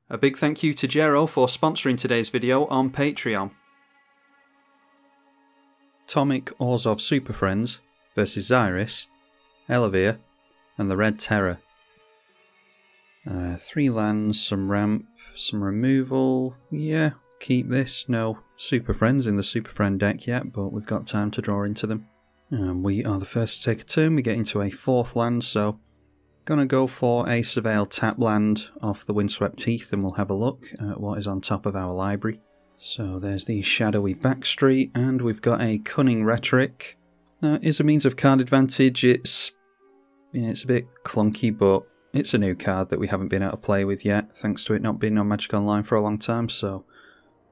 A big thank you to Jero for sponsoring today's video on Patreon. Tomik Wielder Super Friends versus Xyris, Elevir, and the Red Terror. 3 lands, some ramp, some removal. Yeah, keep this. No Super Friends in the Super Friend deck yet, but we've got time to draw into them. We are the first to take a turn. We get into a 4th land, so gonna go for a Surveil tap land off the Windswept Teeth, and we'll have a look at what is on top of our library. So there's the Shadowy Backstreet, and we've got a Cunning Rhetoric. Is a means of card advantage. It's a bit clunky, but it's a new card that we haven't been able to play with yet, thanks to it not being on Magic Online for a long time, so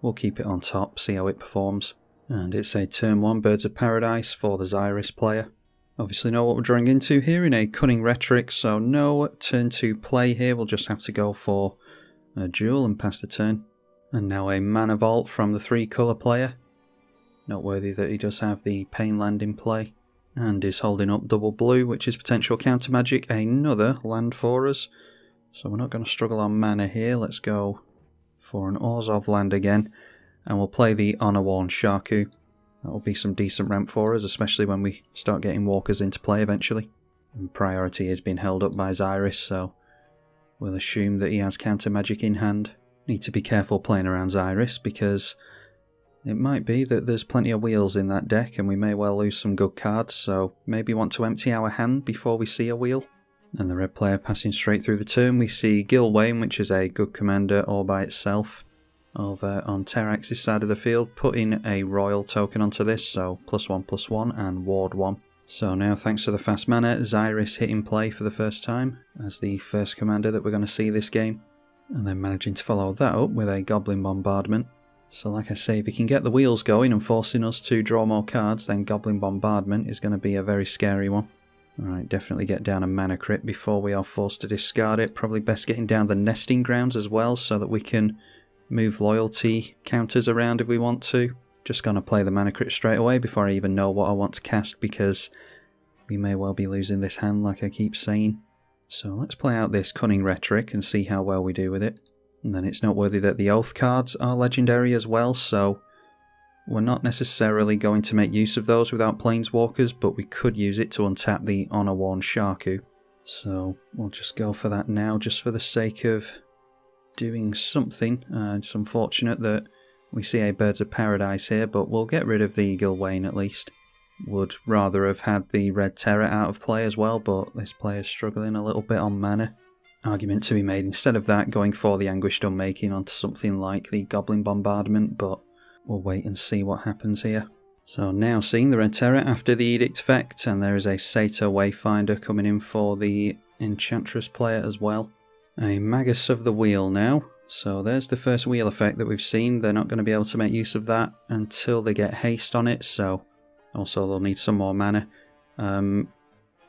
we'll keep it on top, see how it performs. And it's a turn 1 Birds of Paradise for the Xyris player. Obviously know what we're drawing into here in a Cunning Rhetoric, so no turn 2 play here, we'll just have to go for a duel and pass the turn. And now a Mana Vault from the 3 colour player. Noteworthy that he does have the Pain land in play, and is holding up double blue, which is potential counter magic, another land for us. So we're not going to struggle on mana here, let's go for an Orzhov land again, and we'll play the Honor-Worn Shaku. That will be some decent ramp for us, especially when we start getting walkers into play eventually. And priority is being held up by Xyris, so we'll assume that he has counter magic in hand. Need to be careful playing around Xyris, because it might be that there's plenty of wheels in that deck and we may well lose some good cards, so maybe want to empty our hand before we see a wheel. And the red player passing straight through the turn, we see Gilwain, which is a good commander all by itself. Over on Terrax's side of the field, putting a royal token onto this, so +1/+1 and ward 1. So now, thanks to the fast mana, Xyris hit in play for the first time as the first commander that we're going to see this game. And then managing to follow that up with a Goblin Bombardment. So like I say, if he can get the wheels going and forcing us to draw more cards, then Goblin Bombardment is going to be a very scary one. Alright, definitely get down a Mana Crypt before we are forced to discard it. Probably best getting down the Nesting Grounds as well, so that we can move loyalty counters around if we want to. Just going to play the Mana Crypt straight away before I even know what I want to cast, because we may well be losing this hand like I keep saying. So let's play out this Cunning Rhetoric and see how well we do with it. And then it's noteworthy that the Oath cards are legendary as well, so we're not necessarily going to make use of those without Planeswalkers, but we could use it to untap the Honor-Worn Shaku. So we'll just go for that now, just for the sake of doing something. It's unfortunate that we see a Birds of Paradise here, but we'll get rid of the Gilwain at least. Would rather have had the Red Terror out of play as well, but this player's struggling a little bit on mana. Argument to be made, instead of that, going for the Anguished Unmaking onto something like the Goblin Bombardment, but we'll wait and see what happens here. So now seeing the Red Terror after the Edict effect, and there is a Satyr Wayfinder coming in for the Enchantress player as well. A Magus of the Wheel now, so there's the first wheel effect that we've seen. They're not going to be able to make use of that until they get haste on it, so also they'll need some more mana.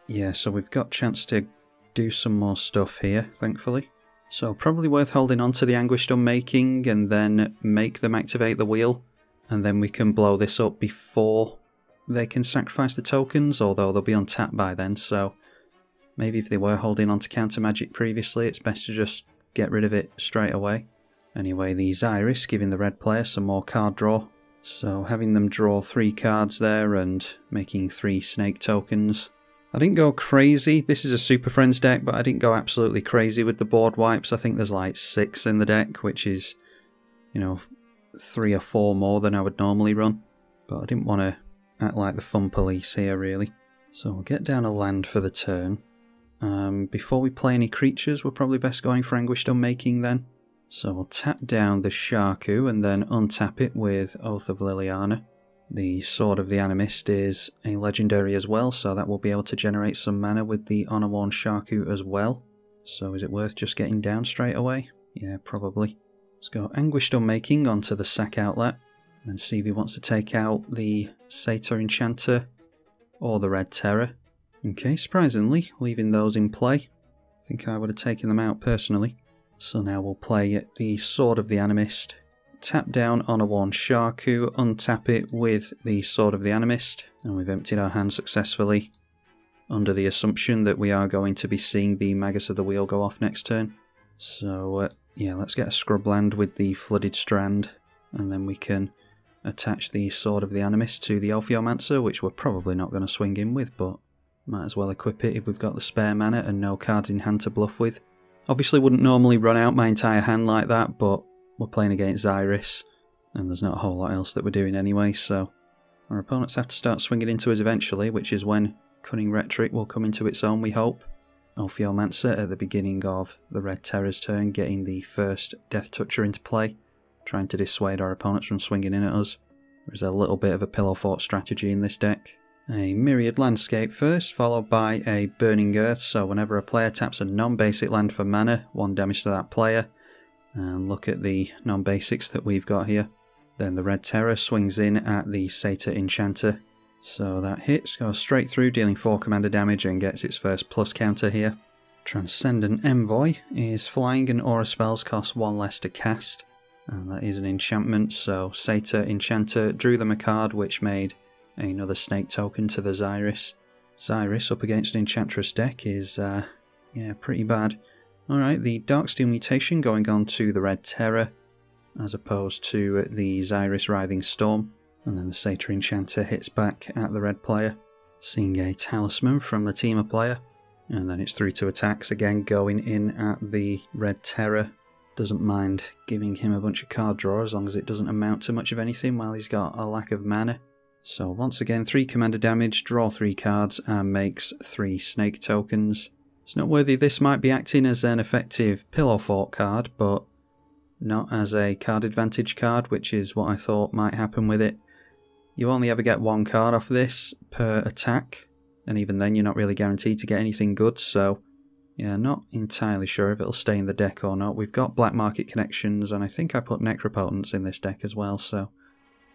Yeah, so we've got a chance to do some more stuff here, thankfully. So probably worth holding on to the Anguished Unmaking and then make them activate the wheel, and then we can blow this up before they can sacrifice the tokens, although they'll be untapped by then, so maybe if they were holding on to counter magic previously, it's best to just get rid of it straight away. Anyway, the Xyris giving the red player some more card draw. So having them draw 3 cards there and making 3 snake tokens. I didn't go crazy. This is a Super Friends deck, but I didn't go absolutely crazy with the board wipes. I think there's like 6 in the deck, which is, 3 or 4 more than I would normally run. But I didn't want to act like the fun police here, really. So we'll get down a land for the turn. Before we play any creatures, we're probably best going for Anguished Unmaking then. So we'll tap down the Shaku and then untap it with Oath of Liliana. The Sword of the Animist is a legendary as well, so that will be able to generate some mana with the Honor-Worn Shaku as well. So is it worth just getting down straight away? Yeah, probably. Let's go Anguished Unmaking onto the sack outlet, and see if he wants to take out the Satyr Enchanter or the Red Terror. Okay, surprisingly, leaving those in play. I think I would have taken them out personally. So now we'll play the Sword of the Animist, tap down Honor-Worn Shaku, untap it with the Sword of the Animist, and we've emptied our hand successfully, under the assumption that we are going to be seeing the Magus of the Wheel go off next turn. So yeah, let's get a scrub land with the Flooded Strand, and then we can attach the Sword of the Animist to the Ophiomancer, which we're probably not going to swing in with, but might as well equip it if we've got the spare mana and no cards in hand to bluff with. Obviously wouldn't normally run out my entire hand like that, but we're playing against Xyris, and there's not a whole lot else that we're doing anyway, so our opponents have to start swinging into us eventually, which is when Cunning Rhetoric will come into its own, we hope. Ophiomancer at the beginning of the Red Terror's turn, getting the first Death Toucher into play, trying to dissuade our opponents from swinging in at us. There's a little bit of a pillow fort strategy in this deck. A Myriad Landscape first, followed by a Burning Earth, so whenever a player taps a non-basic land for mana, 1 damage to that player. And look at the non-basics that we've got here. Then the Red Terror swings in at the Satyr Enchanter. So that hits, goes straight through, dealing 4 commander damage and gets its first plus counter here. Transcendent Envoy is flying and aura spells cost 1 less to cast. And that is an enchantment, so Satyr Enchanter drew them a card which made another snake token to the Xyris. Xyris up against an Enchantress deck is, yeah, pretty bad. Alright, the Darksteel Mutation going on to the Red Terror, as opposed to the Xyris Writhing Storm. And then the Satyr Enchanter hits back at the red player, seeing a Talisman from the Teamer player. And then it's through to attacks, again going in at the Red Terror. Doesn't mind giving him a bunch of card draw as long as it doesn't amount to much of anything while he's got a lack of mana. So once again, 3 commander damage, draw 3 cards, and makes 3 snake tokens. It's noteworthy this might be acting as an effective Pillow Fort card, but not as a card advantage card, which is what I thought might happen with it. You only ever get 1 card off this per attack, and even then you're not really guaranteed to get anything good, so yeah, not entirely sure if it'll stay in the deck or not. We've got Black Market connections, and I think I put Necropotence in this deck as well, so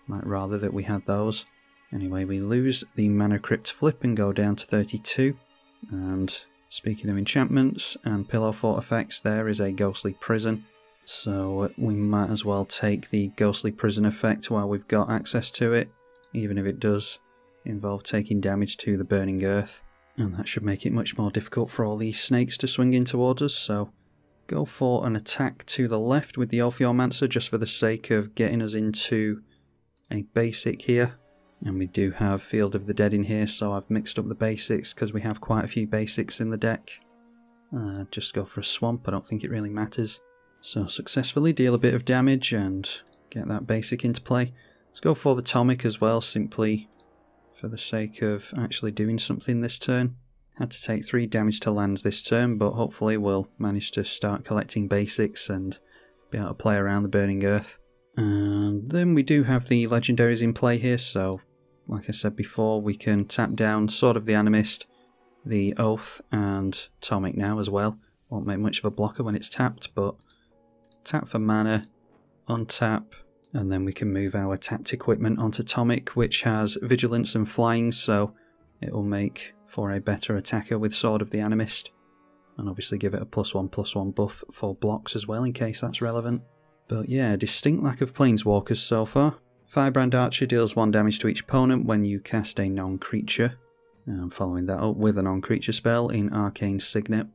might rather that we had those. Anyway, we lose the Mana Crypt flip and go down to 32. And speaking of enchantments and Pillow Fort effects, there is a Ghostly Prison. So we might as well take the Ghostly Prison effect while we've got access to it, even if it does involve taking damage to the Burning Earth. And that should make it much more difficult for all these snakes to swing in towards us, so go for an attack to the left with the Ophiomancer just for the sake of getting us into a basic here. And we do have Field of the Dead in here, so I've mixed up the basics because we have quite a few basics in the deck. Just go for a Swamp, I don't think it really matters. So successfully deal a bit of damage and get that basic into play. Let's go for the Tomik as well, simply for the sake of actually doing something this turn. Had to take 3 damage to lands this turn, but hopefully we'll manage to start collecting basics and be able to play around the Burning Earth. And then we do have the legendaries in play here, so like I said before, we can tap down Sword of the Animist, the Oath, and Tomik now as well. Won't make much of a blocker when it's tapped, but tap for mana, untap, and then we can move our tapped equipment onto Tomik, which has Vigilance and Flying, so it will make for a better attacker with Sword of the Animist. And obviously give it a +1/+1 buff for blocks as well, in case that's relevant. But yeah, distinct lack of Planeswalkers so far. Firebrand Archer deals 1 damage to each opponent when you cast a non-creature. And following that up with a non-creature spell in Arcane Signet.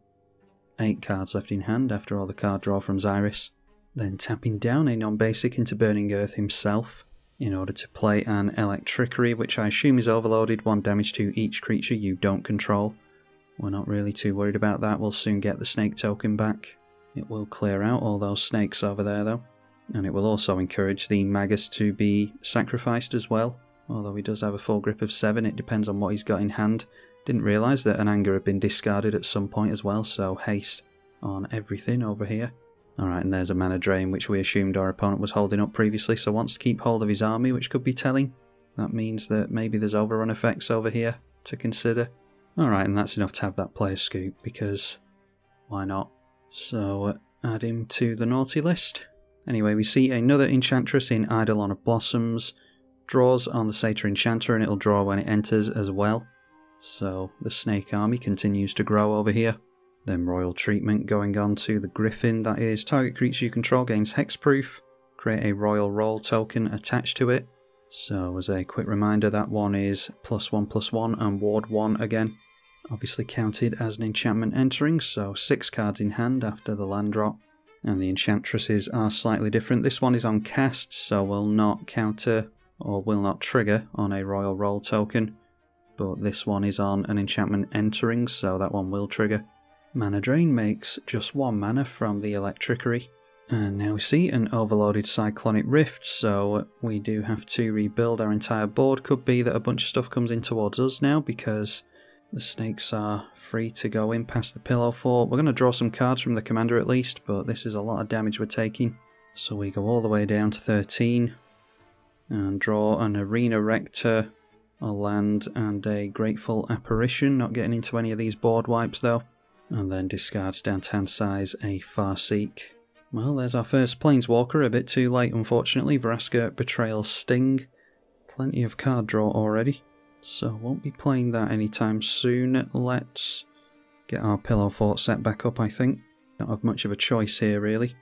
8 cards left in hand after all the card draw from Xyris. Then tapping down a non-basic into Burning Earth himself in order to play an Electrickery, which I assume is overloaded, 1 damage to each creature you don't control. We're not really too worried about that, we'll soon get the snake token back. It will clear out all those snakes over there though. And it will also encourage the Magus to be sacrificed as well. Although he does have a full grip of 7, it depends on what he's got in hand. Didn't realise that an Anger had been discarded at some point as well, so haste on everything over here. Alright, and there's a mana drain which we assumed our opponent was holding up previously, so wants to keep hold of his army, which could be telling. That means that maybe there's overrun effects over here to consider. Alright, and that's enough to have that player scoop, because why not? So add him to the naughty list. Anyway, we see another Enchantress in Eidolon of Blossoms. Draws on the Satyr Enchanter and it'll draw when it enters as well. So the snake army continues to grow over here. Then Royal Treatment going on to the Griffin. That is, target creature you control gains hexproof. Create a Royal Roll token attached to it. So as a quick reminder, that one is +1/+1 and ward 1 again. Obviously counted as an enchantment entering, so 6 cards in hand after the land drop. And the enchantresses are slightly different. This one is on cast, so will not counter or will not trigger on a royal roll token. But this one is on an enchantment entering, so that one will trigger. Mana Drain makes just 1 mana from the Electrickery. And now we see an overloaded Cyclonic Rift, so we do have to rebuild our entire board. Could be that a bunch of stuff comes in towards us now because the snakes are free to go in past the pillow fort. We're going to draw some cards from the commander at least, but this is a lot of damage we're taking. So we go all the way down to 13 and draw an Arena Rector, a land and a Grateful Apparition, not getting into any of these board wipes though. And then discards down to hand size a Farseek. Well, there's our first Planeswalker, a bit too late unfortunately. Vraska Betrayal Sting. Plenty of card draw already, so won't be playing that anytime soon. Let's get our pillow fort set back up, I think. Don't have much of a choice here really.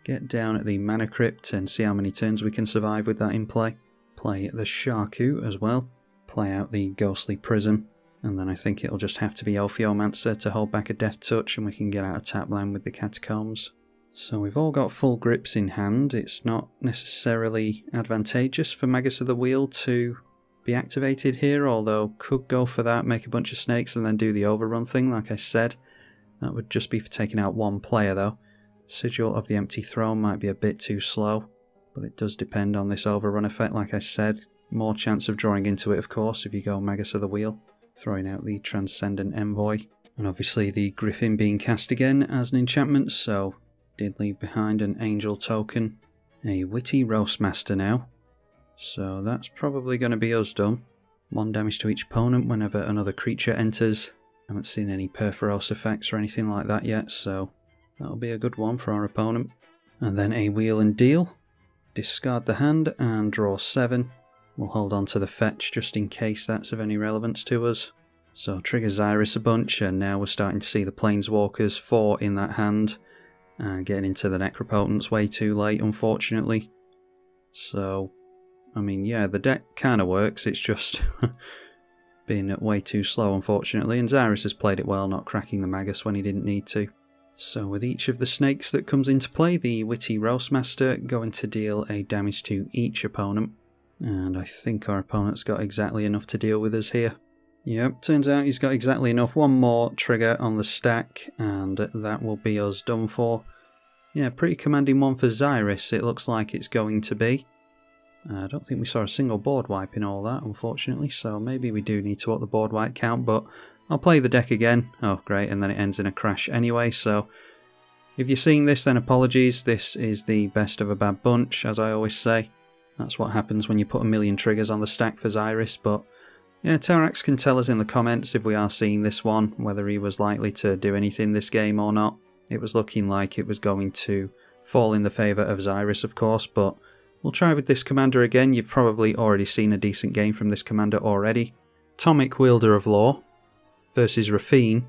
Get down at the Mana Crypt and see how many turns we can survive with that in play. Play the Sharku as well. Play out the Ghostly Prism. And then I think it'll just have to be Ophiomancer to hold back a Death Touch and we can get out of tap land with the Catacombs. So we've all got full grips in hand. It's not necessarily advantageous for Magus of the Wheel to be activated here, although could go for that, make a bunch of snakes and then do the overrun thing like I said. That would just be for taking out one player though. Sigil of the Empty Throne might be a bit too slow, but it does depend on this overrun effect like I said. More chance of drawing into it of course if you go Magus of the Wheel. Throwing out the Transcendent Envoy. And obviously the Griffin being cast again as an enchantment, so did leave behind an Angel token. A Witty Roastmaster now. So that's probably going to be us done. 1 damage to each opponent whenever another creature enters. Haven't seen any Perforos effects or anything like that yet, so that'll be a good one for our opponent. And then a Wheel and Deal. Discard the hand and draw 7. We'll hold on to the fetch just in case that's of any relevance to us. So trigger Xyris a bunch, and now we're starting to see the Planeswalkers 4 in that hand. And getting into the Necropotence way too late, unfortunately. So, I mean, yeah, the deck kind of works, it's just been way too slow, unfortunately. And Xyris has played it well, not cracking the Magus when he didn't need to. So with each of the snakes that comes into play, the Witty Roastmaster going to deal a damage to each opponent. And I think our opponent's got exactly enough to deal with us here. Yep, turns out he's got exactly enough. One more trigger on the stack, and that will be us done for. Yeah, pretty commanding one for Xyris, it looks like it's going to be. I don't think we saw a single board wipe in all that, unfortunately, so maybe we do need to up the board wipe count, but I'll play the deck again. Oh, great, and then it ends in a crash anyway, so if you're seeing this, then apologies. This is the best of a bad bunch, as I always say. That's what happens when you put a million triggers on the stack for Xyris, but yeah, Tarax can tell us in the comments if we are seeing this one, whether he was likely to do anything this game or not. It was looking like it was going to fall in the favour of Xyris, of course, but we'll try with this commander again. You've probably already seen a decent game from this commander already. Tomik Wielder of Law versus Rafine,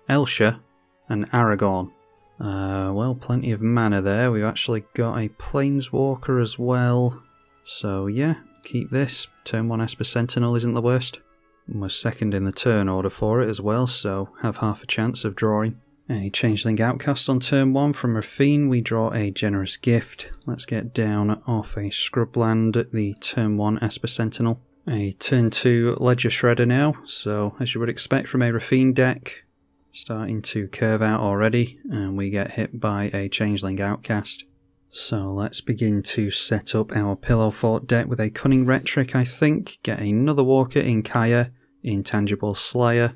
Elsha and Aragorn. Well, plenty of mana there. We've actually got a Planeswalker as well. So yeah, keep this. Turn 1 Esper Sentinel isn't the worst. And we're second in the turn order for it as well, so have half a chance of drawing. A Changeling Outcast on turn 1 from Rafine. We draw a Generous Gift. Let's get down off a Scrubland, the turn 1 Esper Sentinel. A turn 2 Ledger Shredder now, so as you would expect from a Rafine deck, starting to curve out already, and we get hit by a Changeling Outcast. So let's begin to set up our Pillow Fort deck with a Cunning Rhetoric, I think. Get another Walker in Kaya, Intangible Slayer.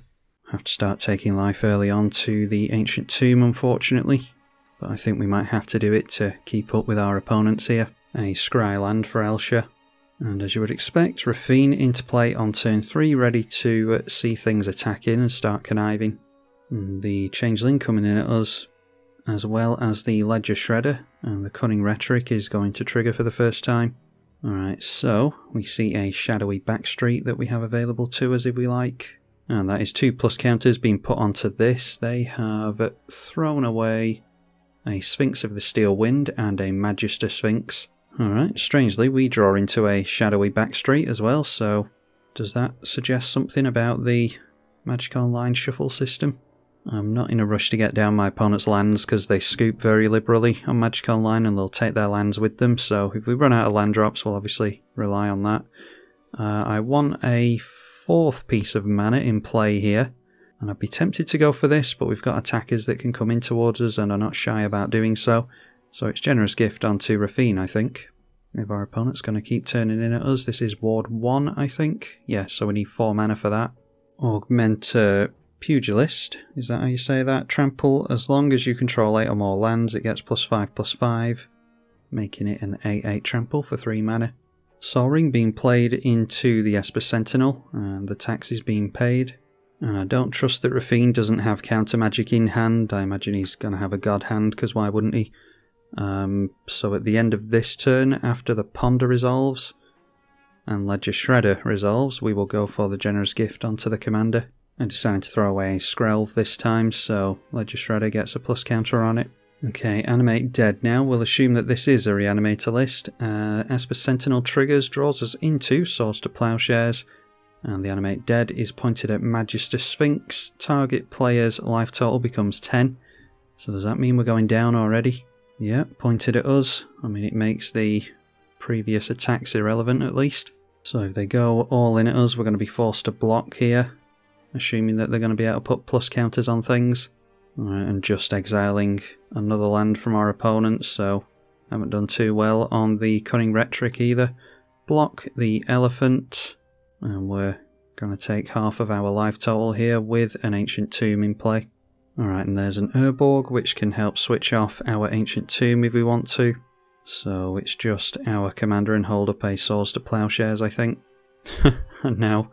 Have to start taking life early on to the Ancient Tomb, unfortunately. But I think we might have to do it to keep up with our opponents here. A Scryland for Elsha. And as you would expect, Rafine into play on turn 3, ready to see things attack in and start conniving. And the Changeling coming in at us, as well as the Ledger Shredder, and the Cunning Rhetoric is going to trigger for the first time. Alright, so we see a shadowy backstreet that we have available to us if we like. And that is 2+ counters being put onto this. They have thrown away a Sphinx of the Steel Wind and a Magister Sphinx. Alright, strangely we draw into a shadowy backstreet as well, so does that suggest something about the Magic Online shuffle system? I'm not in a rush to get down my opponent's lands because they scoop very liberally on Magic Online and they'll take their lands with them, so if we run out of land drops we'll obviously rely on that. I want a 4th piece of mana in play here, and I'd be tempted to go for this, but we've got attackers that can come in towards us and are not shy about doing so. So it's Generous Gift onto Rafine, I think. If our opponent's going to keep turning in at us, this is Ward 1, I think. Yeah, so we need 4 mana for that. Augmenter Pugilist, is that how you say that? Trample, as long as you control 8 or more lands, it gets +5/+5, making it an 8/8 trample for 3 mana. Sol Ring being played into the Esper Sentinel, and the tax is being paid. And I don't trust that Rafine doesn't have counter magic in hand. I imagine he's going to have a god hand, because why wouldn't he? So at the end of this turn, after the Ponder resolves and Ledger Shredder resolves, we will go for the Generous Gift onto the commander. I decided to throw away a Skrelv this time, so Ledger Shredder gets a plus counter on it. Okay, Animate Dead now. We'll assume that this is a Reanimator list. Esper Sentinel triggers, draws us into Swords to Plowshares, and the Animate Dead is pointed at Magister Sphinx. Target player's life total becomes 10. So does that mean we're going down already? Yeah, pointed at us. I mean, it makes the previous attacks irrelevant at least. So if they go all in at us, we're going to be forced to block here, assuming that they're going to be able to put plus counters on things. Alright, and just exiling another land from our opponents, so haven't done too well on the Cunning Rhetoric either. Block the Elephant, and we're going to take half of our life total here with an Ancient Tomb in play. Alright, and there's an Urborg which can help switch off our Ancient Tomb if we want to. So it's just our commander and hold up a Swords to Plowshares, I think. And now,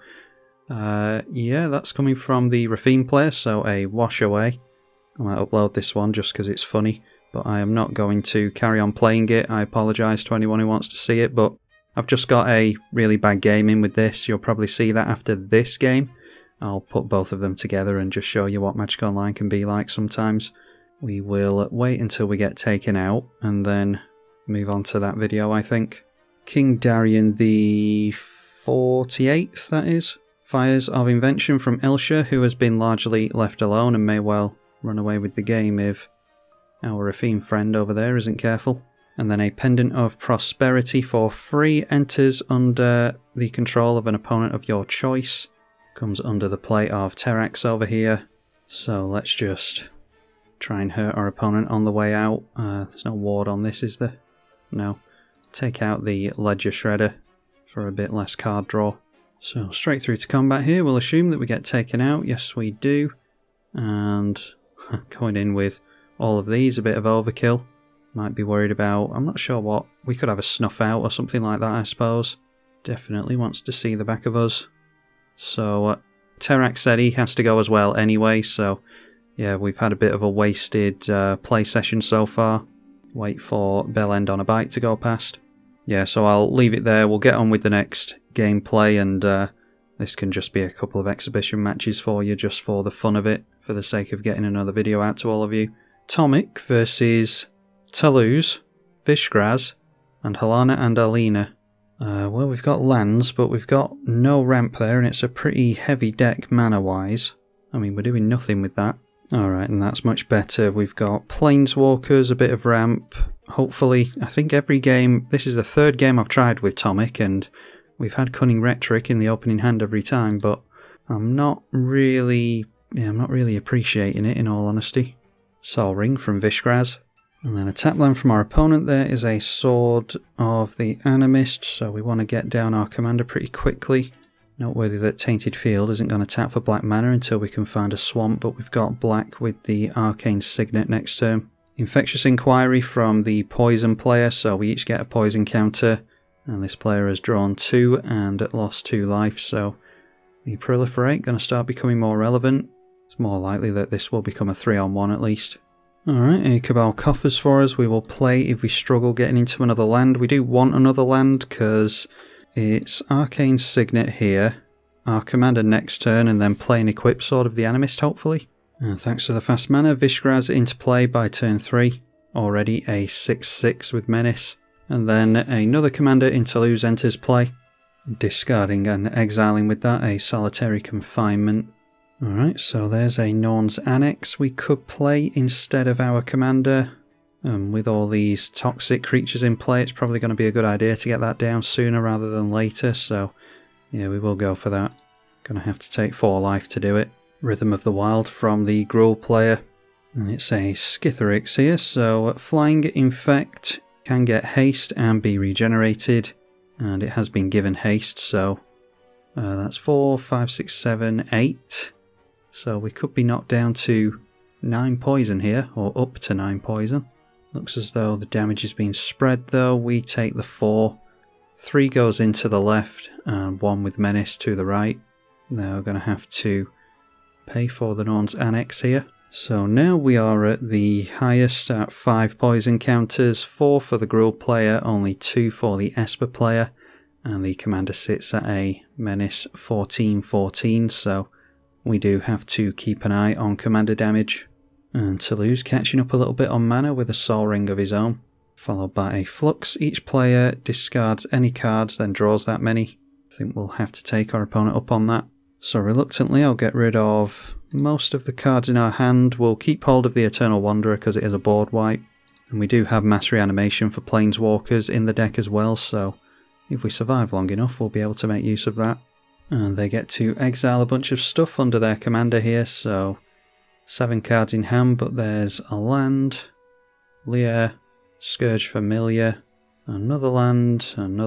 yeah, that's coming from the Rafine player, so a Wash Away. I might upload this one just because it's funny, but I am not going to carry on playing it. I apologise to anyone who wants to see it, but I've just got a really bad game in with this. You'll probably see that after this game. I'll put both of them together and just show you what Magic Online can be like sometimes. We will wait until we get taken out and then move on to that video, I think. King Darian the 48th, that is. Fires of Invention from Elsha, who has been largely left alone and may well run away with the game if our Rafine friend over there isn't careful. And then a Pendant of Prosperity for free enters under the control of an opponent of your choice. Comes under the play of Terrax over here. So let's just try and hurt our opponent on the way out. There's no ward on this, is there? No. Take out the Ledger Shredder for a bit less card draw. So straight through to combat here. We'll assume that we get taken out. Yes, we do. And going in with all of these, a bit of overkill. Might be worried about, I'm not sure what. We could have a snuff out or something like that, I suppose. Definitely wants to see the back of us. So Terrax said he has to go as well anyway, so yeah, we've had a bit of a wasted play session so far. Wait for Bell End on a Bite to go past. Yeah, so I'll leave it there. We'll get on with the next gameplay, and this can just be a couple of exhibition matches for you, just for the fun of it, for the sake of getting another video out to all of you. Tomik versus Toulouse, Vishgraz, and Helena and Alina. Well, we've got lands, but we've got no ramp there, and it's a pretty heavy deck mana-wise. I mean, we're doing nothing with that. Alright, and that's much better. We've got Planeswalkers, a bit of ramp. Hopefully, I think every game... This is the third game I've tried with Tomik, and we've had Cunning Rhetoric in the opening hand every time, but I'm not really appreciating it, in all honesty. Sol Ring from Vishgraz. And then a tap land from our opponent there is a Sword of the Animist, so we want to get down our commander pretty quickly. Noteworthy that Tainted Field isn't going to tap for black mana until we can find a swamp, but we've got black with the Arcane Signet next turn. Infectious Inquiry from the Poison player, so we each get a poison counter, and this player has drawn 2 and lost 2 life, so the Proliferate going to start becoming more relevant. It's more likely that this will become a 3-on-1 at least. Alright, a Cabal Coffers for us. We will play if we struggle getting into another land. We do want another land because it's Arcane Signet here, our commander next turn, and then play an Equip Sword of the Animist, hopefully. And thanks to the fast mana, Vishgraz into play by turn 3. Already a 6/6 with Menace. And then another commander in Toulouse enters play. Discarding and exiling with that a Solitary Confinement. Alright, so there's a Norn's Annex we could play instead of our commander. With all these toxic creatures in play, it's probably going to be a good idea to get that down sooner rather than later, so yeah, we will go for that. Going to have to take 4 life to do it. Rhythm of the Wild from the Gruul player. And it's a Skithiryx here, so Flying Infect can get haste and be regenerated. And it has been given haste, so that's 4, 5, 6, 7, 8. So we could be knocked down to 9 poison here, or up to 9 poison. Looks as though the damage is being spread though. We take the 4. 3 goes into the left and 1 with Menace to the right. Now we're going to have to pay for the Norn's Annex here. So now we are at the highest at 5 poison counters, 4 for the Gruul player, only 2 for the Esper player. And the commander sits at a Menace 14-14, so we do have to keep an eye on commander damage. And Toulouse catching up a little bit on mana with a Sol Ring of his own, followed by a Flux. Each player discards any cards, then draws that many. I think we'll have to take our opponent up on that. So reluctantly I'll get rid of most of the cards in our hand. We'll keep hold of the Eternal Wanderer because it is a board wipe. And we do have Mass Reanimation for Planeswalkers in the deck as well, so if we survive long enough we'll be able to make use of that. And they get to exile a bunch of stuff under their commander here, so 7 cards in hand, but there's a land, Lear, Scourge Familiar, another land, and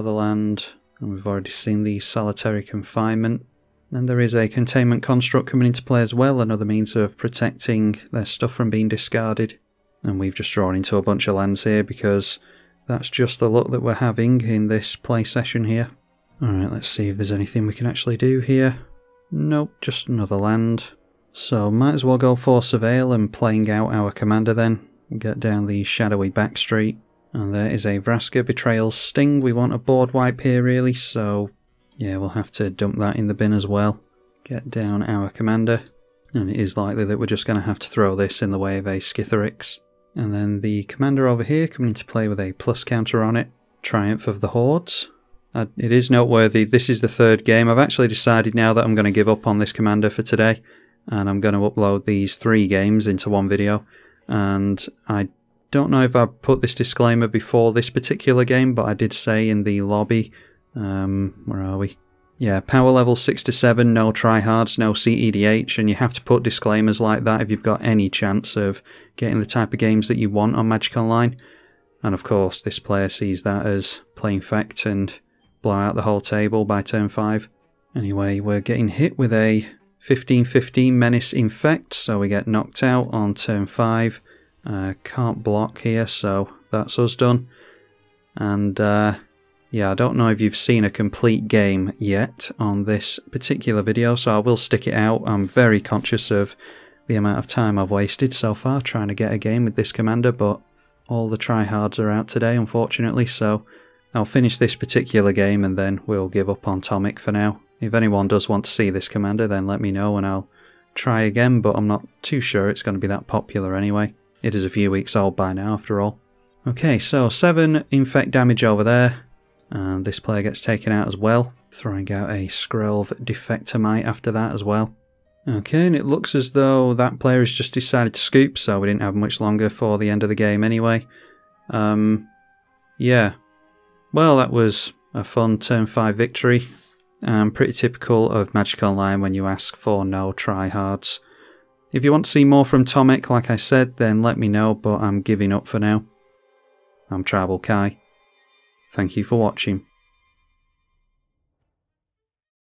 we've already seen the Solitary Confinement. And there is a Containment Construct coming into play as well, another means of protecting their stuff from being discarded. And we've just drawn into a bunch of lands here because that's just the luck that we're having in this play session here. Alright, let's see if there's anything we can actually do here. Nope, just another land. So might as well go for Surveil and playing out our commander then. Get down the shadowy back street. And there is a Vraska Betrayal's Sting. We want a board wipe here really, so yeah, we'll have to dump that in the bin as well. Get down our commander. And it is likely that we're just going to have to throw this in the way of a Skithiryx. And then the commander over here coming into play with a plus counter on it. Triumph of the Hordes. It is noteworthy, this is the 3rd game. I've actually decided now that I'm going to give up on this commander for today. And I'm going to upload these 3 games into one video. And I don't know if I put this disclaimer before this particular game, but I did say in the lobby, where are we? Yeah, power level 6 to 7, no tryhards, no CEDH, and you have to put disclaimers like that if you've got any chance of getting the type of games that you want on Magic Online. And of course, this player sees that as play Infect and blow out the whole table by turn 5. Anyway, we're getting hit with a 15-15 Menace Infect, so we get knocked out on turn 5. Can't block here, so that's us done. And yeah, I don't know if you've seen a complete game yet on this particular video, so I will stick it out. I'm very conscious of the amount of time I've wasted so far trying to get a game with this commander, but all the tryhards are out today, unfortunately, so I'll finish this particular game and then we'll give up on Tomik for now. If anyone does want to see this commander, then let me know and I'll try again, but I'm not too sure it's going to be that popular anyway. It is a few weeks old by now, after all. Okay, so 7 Infect damage over there, and this player gets taken out as well, throwing out a Skrelv Defectomite after that as well. Okay, and it looks as though that player has just decided to scoop, so we didn't have much longer for the end of the game anyway. Yeah. Well, that was a fun turn 5 victory. Pretty typical of Magic Online when you ask for no tryhards. If you want to see more from Tomik, like I said, then let me know, but I'm giving up for now. I'm tribalkai. Thank you for watching.